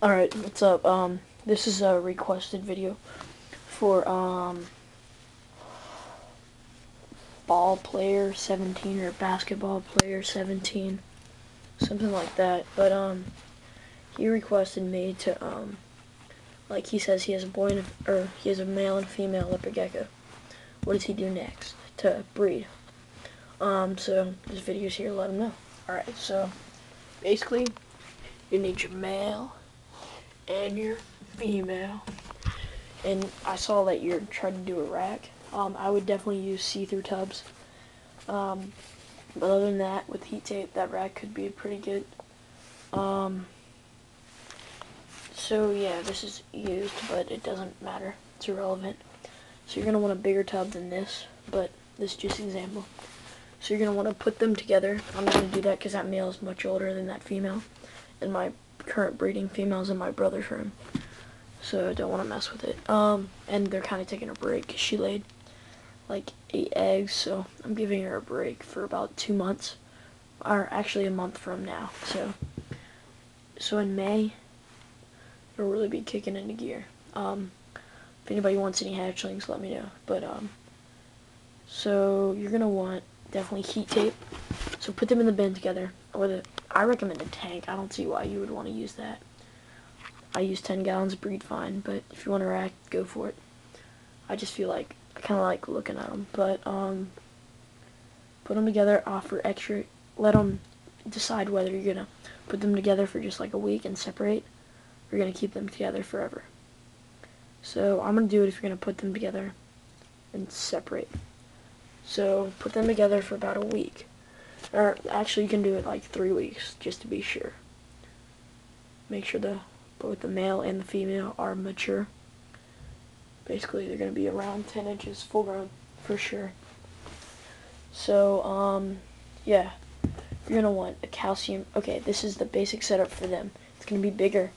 Alright, what's up? This is a requested video for, ball player 17 or basketball player 17, something like that. But, he requested me to, like he says he has a boy and he has a male and female leopard gecko. What does he do next to breed? So this video's here to let him know. Alright, so basically, you need your male and your female, and I saw that you're trying to do a rack. I would definitely use see-through tubs, but other than that, with heat tape, that rack could be pretty good. So yeah, this is used, but it doesn't matter, it's irrelevant. So you're going to want a bigger tub than this, but this is just an example. So you're going to want to put them together. I'm not going to do that because that male is much older than that female, and my current breeding female's in my brother's room, so I don't want to mess with it. And they're kind of taking a break because she laid like 8 eggs, so I'm giving her a break for about 2 months, or actually a month from now. So in May, it'll really be kicking into gear. If anybody wants any hatchlings, let me know. But so you're gonna want definitely heat tape. So put them in the bin together, or I recommend a tank. I don't see why you would want to use that. I use 10 gallons, breed fine, but if you want to rack, go for it. I just feel like, I kind of like looking at them, but put them together, offer extra, let them decide whether you're going to put them together for just like a week and separate, or you're going to keep them together forever. So I'm going to do it if you're going to put them together and separate. So put them together for about a week. Or actually you can do it like 3 weeks, just to be sure. Make sure both the male and the female are mature. Basically they're going to be around 10 inches full grown, for sure. So, yeah. You're going to want a calcium. Okay, this is the basic setup for them. It's going to be bigger.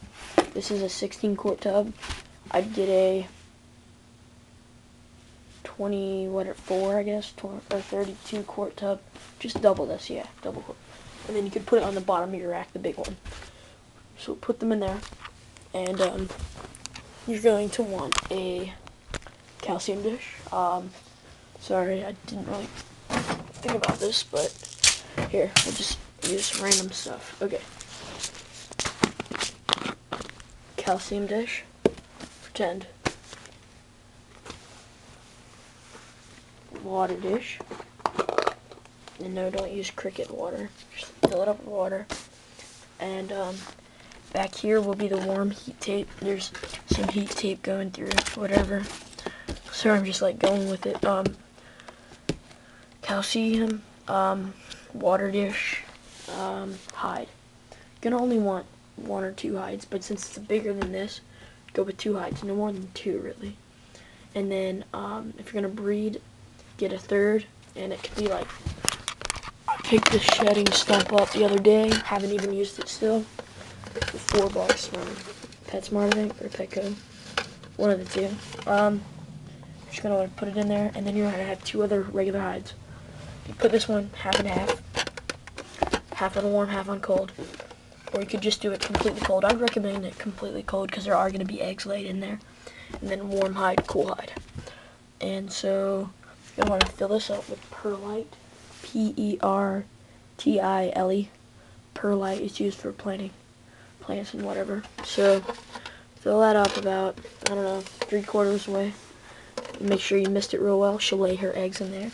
This is a 16-quart tub. I'd get a 24, I guess, or 32-quart tub. Just double this, yeah, double quart. And then you could put it on the bottom of your rack, the big one. So put them in there, and you're going to want a calcium dish. Sorry, I didn't really think about this, but here, we'll just use some random stuff. Okay. Calcium dish. Pretend. Water dish. And no, don't use cricket water. Just fill it up with water. And back here will be the warm heat tape. There's some heat tape going through it, whatever. So I'm just like going with it. Calcium, water dish, hide. You're gonna only want 1 or 2 hides, but since it's bigger than this, go with 2 hides. No more than 2, really. And then if you're gonna breed, get a third, and it could be like, I picked this shedding stump up the other day, haven't even used it still, for $4 from PetSmart, I think, or Petco, one of the two. Just gonna like, put it in there, and then you're gonna have 2 other regular hides. You put this one half and half on warm, half on cold, or you could just do it completely cold. I'd recommend it completely cold because there are gonna be eggs laid in there, and then warm hide, cool hide. And so you're gonna want to fill this up with perlite, Pertile. Perlite is used for planting plants and whatever. So fill that up about, I don't know, 3/4 way. Make sure you mist it real well. She'll lay her eggs in there.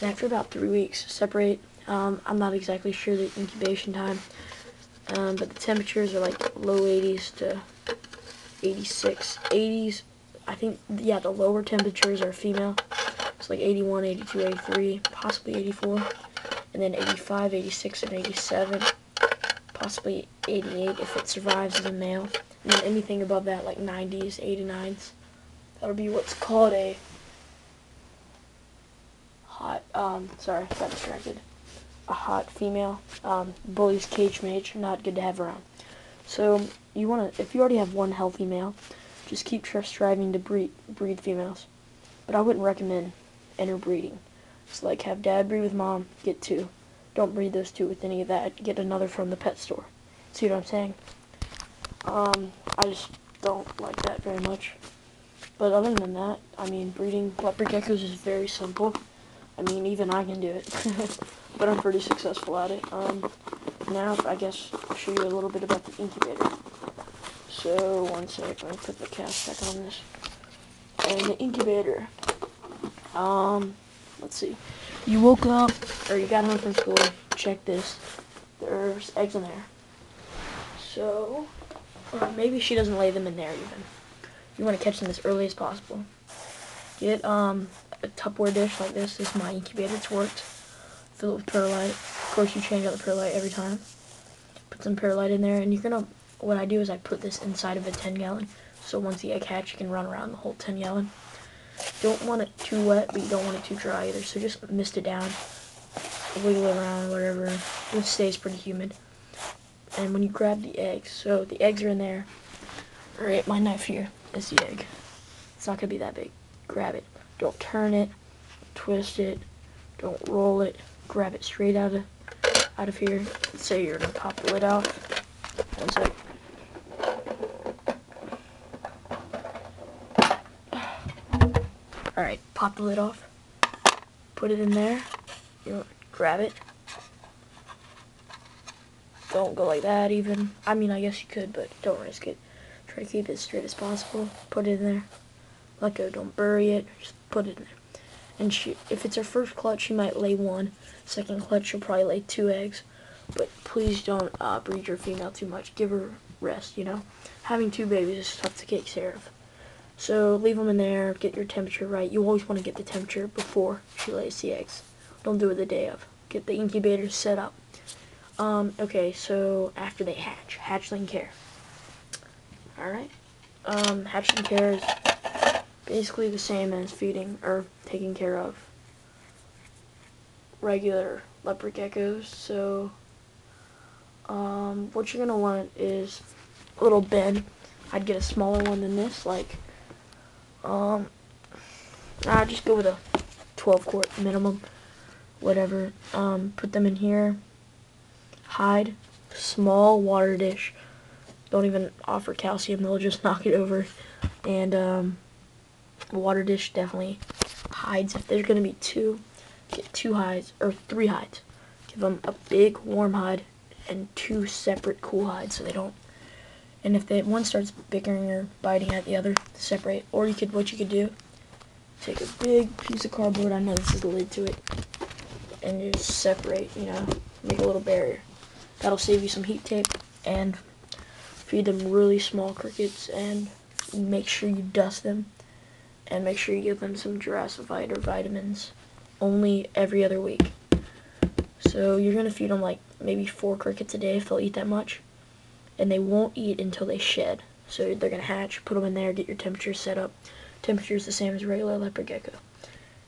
And after about 3 weeks, separate. I'm not exactly sure the incubation time, but the temperatures are like low 80s to 86. 80s, I think, yeah, the lower temperatures are female. It's like 81, 82, 83, possibly 84, and then 85, 86, and 87, possibly 88 if it survives as a male, and then anything above that, like 90s, 89s, that'll be what's called a hot, sorry, got distracted, a hot female. Bully's cage mate, not good to have around. So you want to, if you already have 1 healthy male, just keep striving to breed females, but I wouldn't recommend interbreeding. It's like have dad breed with mom, get 2. Don't breed those 2 with any of that. Get another from the pet store. See what I'm saying? I just don't like that very much. But other than that, I mean, breeding leopard geckos is very simple. I mean, even I can do it. But I'm pretty successful at it. Now, I guess, I'll show you a little bit about the incubator. So, one sec, let me put the cast back on this. And the incubator, let's see. You woke up, or you got home from school, check this. There's eggs in there. So, or maybe she doesn't lay them in there even. You want to catch them as early as possible. Get a Tupperware dish like this. This is my incubator. It's worked. Fill it with perlite. Of course, you change out the perlite every time. Put some perlite in there, and you're gonna. What I do is I put this inside of a 10-gallon. So once the egg hatch, you can run around the whole 10-gallon. Don't want it too wet, but you don't want it too dry either. So just mist it down, wiggle it around, whatever. It stays pretty humid. And when you grab the eggs, so the eggs are in there. Alright, my knife here is the egg. It's not gonna be that big. Grab it. Don't turn it. Twist it. Don't roll it. Grab it straight out of here. Let's say you're gonna pop the lid out. One sec. Alright, pop the lid off. Put it in there. You know, grab it. Don't go like that even. I mean, I guess you could, but don't risk it. Try to keep it straight as possible. Put it in there. Let go. Don't bury it. Just put it in there. And if it's her first clutch, she might lay 1. Second clutch, she'll probably lay 2 eggs. But please don't breed your female too much. Give her rest, you know. Having 2 babies is tough to take care of. So leave them in there. Get your temperature right. You always want to get the temperature before she lays the eggs. Don't do it the day of. Get the incubator set up. Okay, so after they hatch, hatchling care. Alright. Hatchling care is basically the same as feeding or taking care of regular leopard geckos. So, what you're gonna want is a little bin. I'd get a smaller one than this, like, I'd just go with a 12-quart minimum, whatever. Put them in here. Hide. Small water dish. Don't even offer calcium, they'll just knock it over. And a water dish definitely hides. If there's gonna be 2, get 2 hides or 3 hides. Give them a big warm hide and 2 separate cool hides so they don't. And if one starts bickering or biting at the other, separate. Or what you could do, take a big piece of cardboard. I know this is the lid to it, and just separate. You know, make a little barrier. That'll save you some heat tape. And feed them really small crickets, and make sure you dust them, and make sure you give them some Jurassivite or vitamins only every other week. So you're gonna feed them like maybe 4 crickets a day if they'll eat that much, and they won't eat until they shed. So they're gonna hatch, put them in there, get your temperature set up. Temperature is the same as regular leopard gecko.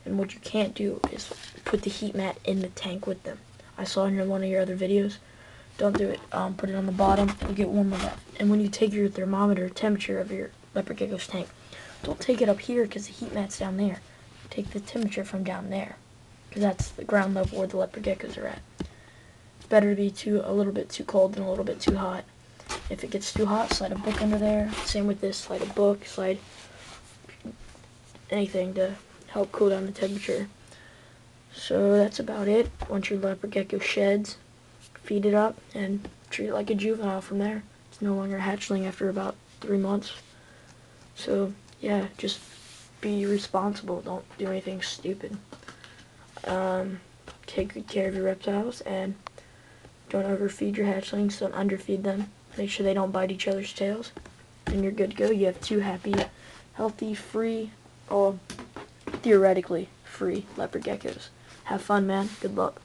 And what you can't do is put the heat mat in the tank with them. I saw in one of your other videos. Don't do it. Put it on the bottom. It'll get warm enough. And when you take your thermometer temperature of your leopard gecko's tank, don't take it up here because the heat mat's down there. Take the temperature from down there, because that's the ground level where the leopard geckos are at. It's better to be a little bit too cold than a little bit too hot. If it gets too hot, slide a book under there. Same with this. Slide a book. Slide anything to help cool down the temperature. So that's about it. Once your leopard gecko sheds, feed it up and treat it like a juvenile from there. It's no longer a hatchling after about 3 months. So yeah, just be responsible. Don't do anything stupid. Take good care of your reptiles, and don't overfeed your hatchlings. Don't underfeed them. Make sure they don't bite each other's tails, and you're good to go. You have 2 happy, healthy, free, or theoretically free leopard geckos. Have fun, man. Good luck.